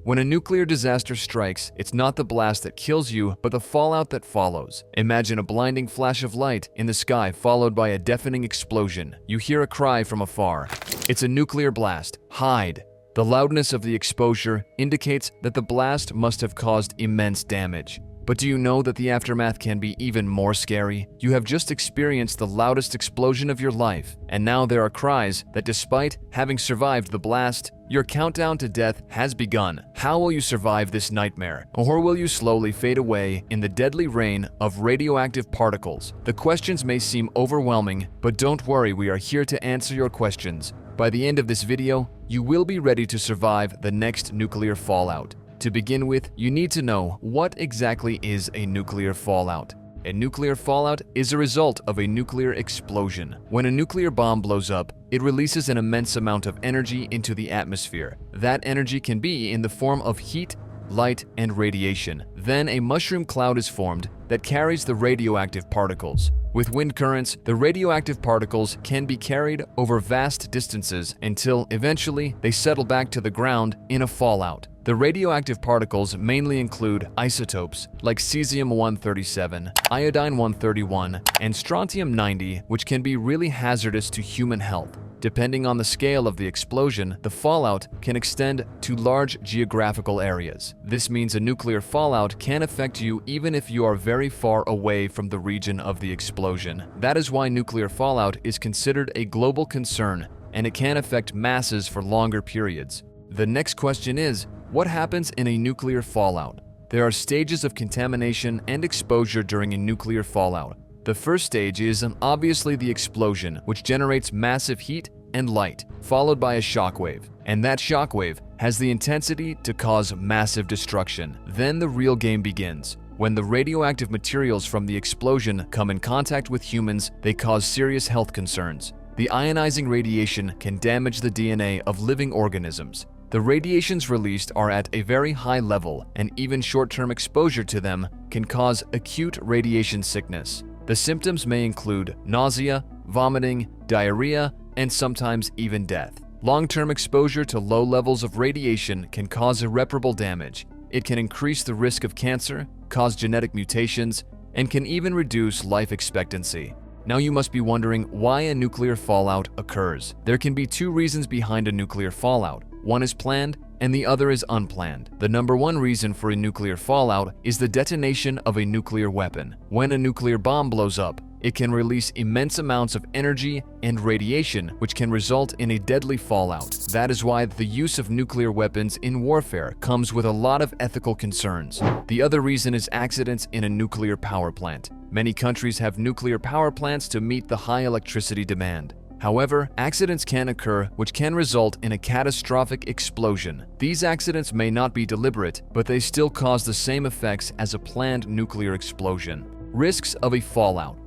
When a nuclear disaster strikes, it's not the blast that kills you, but the fallout that follows. Imagine a blinding flash of light in the sky followed by a deafening explosion. You hear a cry from afar. It's a nuclear blast. Hide. The loudness of the exposure indicates that the blast must have caused immense damage. But do you know that the aftermath can be even more scary? You have just experienced the loudest explosion of your life, and now there are cries that despite having survived the blast, your countdown to death has begun. How will you survive this nightmare? Or will you slowly fade away in the deadly rain of radioactive particles? The questions may seem overwhelming, but don't worry, we are here to answer your questions. By the end of this video, you will be ready to survive the next nuclear fallout. To begin with, you need to know what exactly is a nuclear fallout. A nuclear fallout is a result of a nuclear explosion. When a nuclear bomb blows up, it releases an immense amount of energy into the atmosphere. That energy can be in the form of heat, light, and radiation. Then a mushroom cloud is formed that carries the radioactive particles. With wind currents, the radioactive particles can be carried over vast distances until eventually they settle back to the ground in a fallout. The radioactive particles mainly include isotopes like cesium-137, iodine-131, and strontium-90, which can be really hazardous to human health. Depending on the scale of the explosion, the fallout can extend to large geographical areas. This means a nuclear fallout can affect you even if you are very far away from the region of the explosion. That is why nuclear fallout is considered a global concern, and it can affect masses for longer periods. The next question is, what happens in a nuclear fallout? There are stages of contamination and exposure during a nuclear fallout. The first stage is obviously the explosion, which generates massive heat and light, followed by a shockwave. And that shockwave has the intensity to cause massive destruction. Then the real game begins. When the radioactive materials from the explosion come in contact with humans, they cause serious health concerns. The ionizing radiation can damage the DNA of living organisms. The radiations released are at a very high level, and even short-term exposure to them can cause acute radiation sickness. The symptoms may include nausea, vomiting, diarrhea, and sometimes even death. Long-term exposure to low levels of radiation can cause irreparable damage. It can increase the risk of cancer, cause genetic mutations, and can even reduce life expectancy. Now you must be wondering why a nuclear fallout occurs. There can be two reasons behind a nuclear fallout. One is planned and the other is unplanned. The number one reason for a nuclear fallout is the detonation of a nuclear weapon. When a nuclear bomb blows up, it can release immense amounts of energy and radiation, which can result in a deadly fallout. That is why the use of nuclear weapons in warfare comes with a lot of ethical concerns. The other reason is accidents in a nuclear power plant. Many countries have nuclear power plants to meet the high electricity demand. However, accidents can occur which can result in a catastrophic explosion. These accidents may not be deliberate, but they still cause the same effects as a planned nuclear explosion. Risks of a fallout.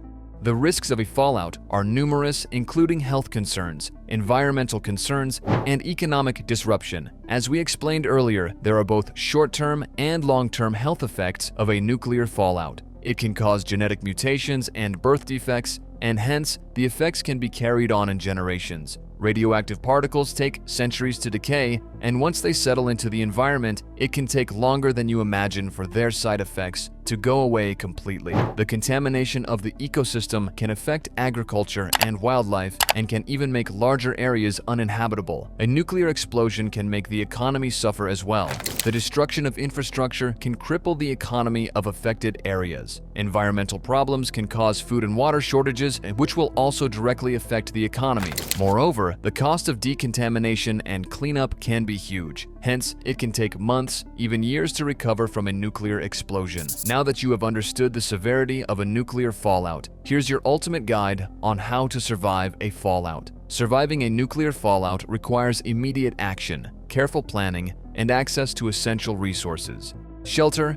The risks of a fallout are numerous, including health concerns, environmental concerns, and economic disruption. As we explained earlier, there are both short-term and long-term health effects of a nuclear fallout. It can cause genetic mutations and birth defects, and hence, the effects can be carried on in generations. Radioactive particles take centuries to decay, and once they settle into the environment, it can take longer than you imagine for their side effects to go away completely. The contamination of the ecosystem can affect agriculture and wildlife and can even make larger areas uninhabitable. A nuclear explosion can make the economy suffer as well. The destruction of infrastructure can cripple the economy of affected areas. Environmental problems can cause food and water shortages, which will also directly affect the economy. Moreover, the cost of decontamination and cleanup can be huge. Hence, it can take months, even years to recover from a nuclear explosion. Now that you have understood the severity of a nuclear fallout, here's your ultimate guide on how to survive a fallout. Surviving a nuclear fallout requires immediate action, careful planning, and access to essential resources. Shelter.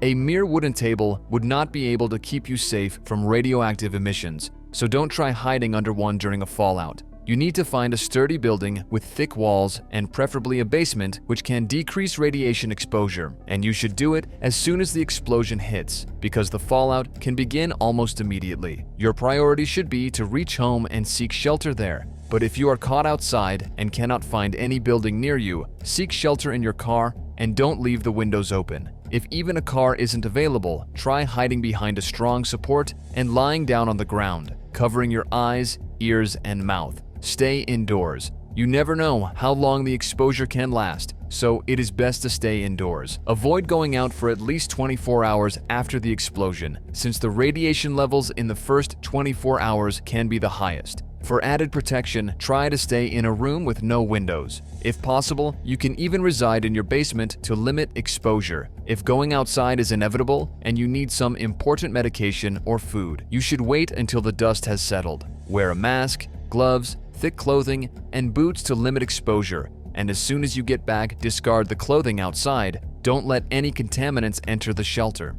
A mere wooden table would not be able to keep you safe from radioactive emissions, so don't try hiding under one during a fallout. You need to find a sturdy building with thick walls and preferably a basement which can decrease radiation exposure, and you should do it as soon as the explosion hits, because the fallout can begin almost immediately. Your priority should be to reach home and seek shelter there. But if you are caught outside and cannot find any building near you, seek shelter in your car and don't leave the windows open. If even a car isn't available, try hiding behind a strong support and lying down on the ground, covering your eyes, ears, and mouth. Stay indoors. You never know how long the exposure can last, so it is best to stay indoors. Avoid going out for at least 24 hours after the explosion, since the radiation levels in the first 24 hours can be the highest. For added protection, try to stay in a room with no windows. If possible, you can even reside in your basement to limit exposure. If going outside is inevitable and you need some important medication or food, you should wait until the dust has settled. Wear a mask, gloves, thick clothing, and boots to limit exposure. And as soon as you get back, discard the clothing outside. Don't let any contaminants enter the shelter.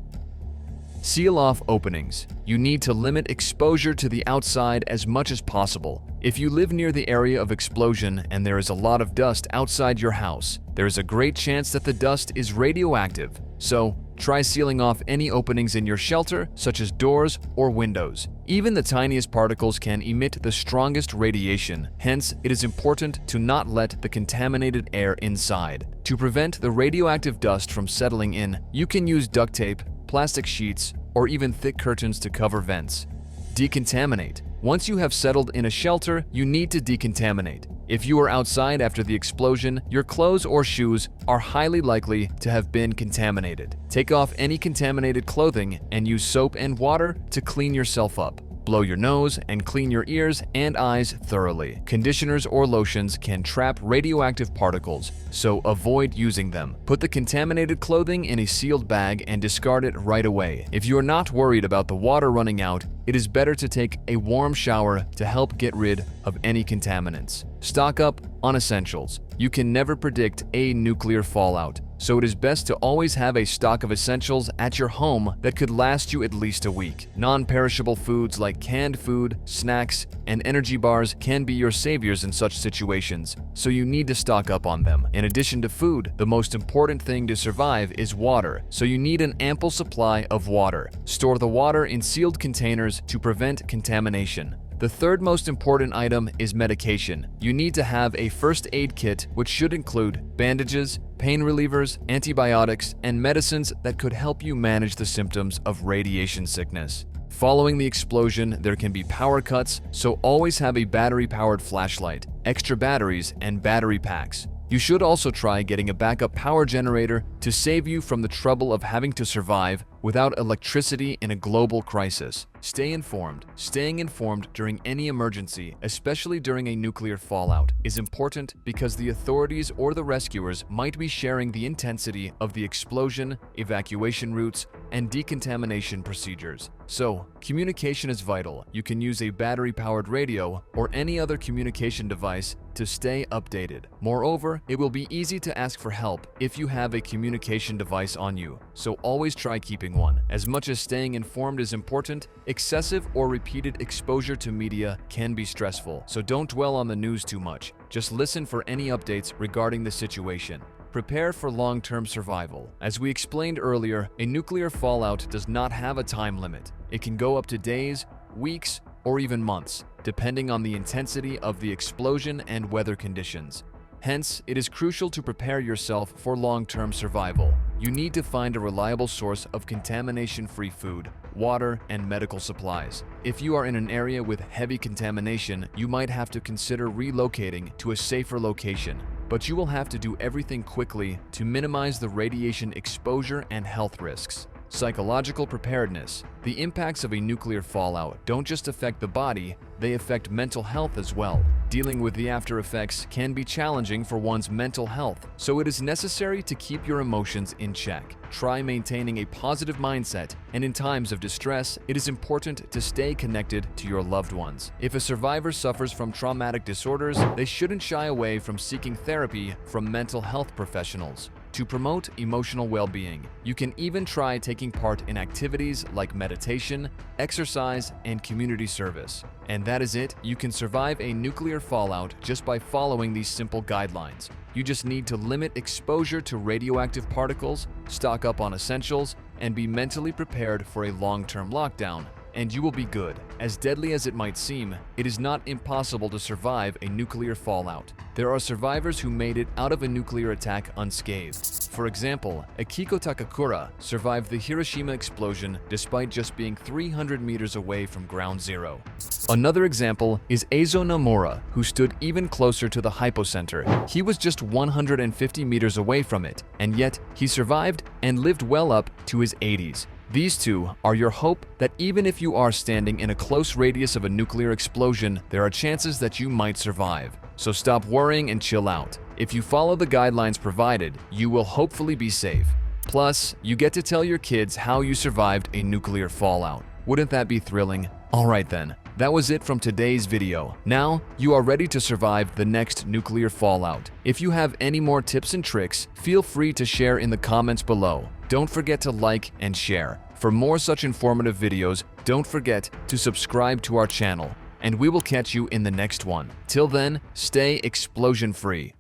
Seal off openings. You need to limit exposure to the outside as much as possible. If you live near the area of explosion and there is a lot of dust outside your house, there is a great chance that the dust is radioactive. So, try sealing off any openings in your shelter, such as doors or windows. Even the tiniest particles can emit the strongest radiation. Hence, it is important to not let the contaminated air inside. To prevent the radioactive dust from settling in, you can use duct tape, plastic sheets, or even thick curtains to cover vents. Decontaminate. Once you have settled in a shelter, you need to decontaminate. If you are outside after the explosion, your clothes or shoes are highly likely to have been contaminated. Take off any contaminated clothing and use soap and water to clean yourself up. Blow your nose and clean your ears and eyes thoroughly. Conditioners or lotions can trap radioactive particles, so avoid using them. Put the contaminated clothing in a sealed bag and discard it right away. If you are not worried about the water running out, it is better to take a warm shower to help get rid of any contaminants. Stock up on essentials. You can never predict a nuclear fallout, so it is best to always have a stock of essentials at your home that could last you at least a week. Non-perishable foods like canned food, snacks, and energy bars can be your saviors in such situations, so you need to stock up on them. In addition to food, the most important thing to survive is water, so you need an ample supply of water. Store the water in sealed containers to prevent contamination. The third most important item is medication. You need to have a first aid kit, which should include bandages, pain relievers, antibiotics, and medicines that could help you manage the symptoms of radiation sickness. Following the explosion, there can be power cuts, so always have a battery-powered flashlight, extra batteries, and battery packs. You should also try getting a backup power generator to save you from the trouble of having to survive without electricity in a global crisis. Stay informed. Staying informed during any emergency, especially during a nuclear fallout, is important because the authorities or the rescuers might be sharing the intensity of the explosion, evacuation routes, and decontamination procedures. So, communication is vital. You can use a battery-powered radio or any other communication device to stay updated. Moreover, it will be easy to ask for help if you have a communication device on you, so always try keeping one. As much as staying informed is important, excessive or repeated exposure to media can be stressful, so don't dwell on the news too much. Just listen for any updates regarding the situation. Prepare for long-term survival. As we explained earlier, a nuclear fallout does not have a time limit. It can go up to days, weeks, or even months, depending on the intensity of the explosion and weather conditions. Hence, it is crucial to prepare yourself for long-term survival. You need to find a reliable source of contamination-free food, water, and medical supplies. If you are in an area with heavy contamination, you might have to consider relocating to a safer location. But you will have to do everything quickly to minimize the radiation exposure and health risks. Psychological preparedness. The impacts of a nuclear fallout don't just affect the body, they affect mental health as well. Dealing with the after effects can be challenging for one's mental health, so it is necessary to keep your emotions in check. Try maintaining a positive mindset, and in times of distress, it is important to stay connected to your loved ones. If a survivor suffers from traumatic disorders, they shouldn't shy away from seeking therapy from mental health professionals. To promote emotional well-being, you can even try taking part in activities like meditation, exercise, and community service. And that is it. You can survive a nuclear fallout just by following these simple guidelines. You just need to limit exposure to radioactive particles, stock up on essentials, and be mentally prepared for a long-term lockdown. and you will be good. As deadly as it might seem, it is not impossible to survive a nuclear fallout. There are survivors who made it out of a nuclear attack unscathed. For example, Akiko Takakura survived the Hiroshima explosion despite just being 300 meters away from ground zero. Another example is Eizo Nomura, who stood even closer to the hypocenter. He was just 150 meters away from it, and yet he survived and lived well up to his 80s. These two are your hope that even if you are standing in a close radius of a nuclear explosion, there are chances that you might survive. So stop worrying and chill out. If you follow the guidelines provided, you will hopefully be safe. Plus, you get to tell your kids how you survived a nuclear fallout. Wouldn't that be thrilling? Alright then, that was it from today's video. Now, you are ready to survive the next nuclear fallout. If you have any more tips and tricks, feel free to share in the comments below. Don't forget to like and share. For more such informative videos, don't forget to subscribe to our channel, and we will catch you in the next one. Till then, stay explosion-free.